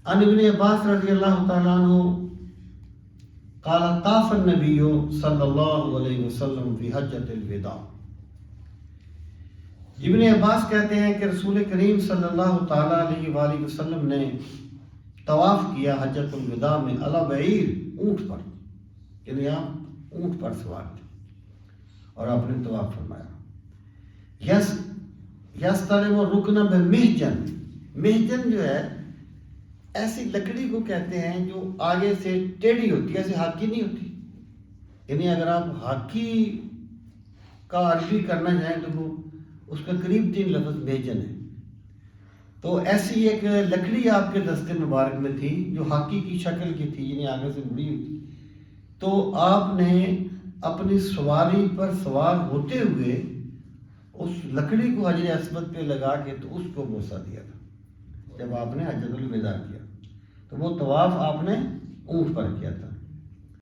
عن ابن عباس رضی اللہ تعالیٰ عنہ قال طاف النبی صلی اللہ علیہ وسلم فی حجۃ الوداع. ابن عباس کہتے ہیں کہ رسول کریم صلی اللہ تعالیٰ علیہ وآلہ وسلم نے طواف کیا حجۃ الوداع میں علی بعیر، اونٹ پر، یعنی آپ اونٹ پر سوار تھے اور آپ نے طواف فرمایا. یستلم الرکن بمحجن، محجن جو ہے ایسی لکڑی کو کہتے ہیں جو آگے سے ٹیڑھی ہوتی ہے، ایسے ہاکی نہیں ہوتی. یعنی اگر آپ ہاکی کا عربی کرنا چاہیں تو وہ اس کا قریب ترین لفظ محجن ہے. تو ایسی ایک لکڑی آپ کے دست مبارک میں تھی جو ہاکی کی شکل کی تھی، یعنی آگے سے مڑی ہوئی تھی. تو آپ نے اپنی سواری پر سوار ہوتے ہوئے اس لکڑی کو حجر اسود پہ لگا کے تو اس کو بوسہ دیا تھا جب آپ نے حجۃ الوداع کیا. تو وہ طواف آپ نے اونٹ پر کیا تھا.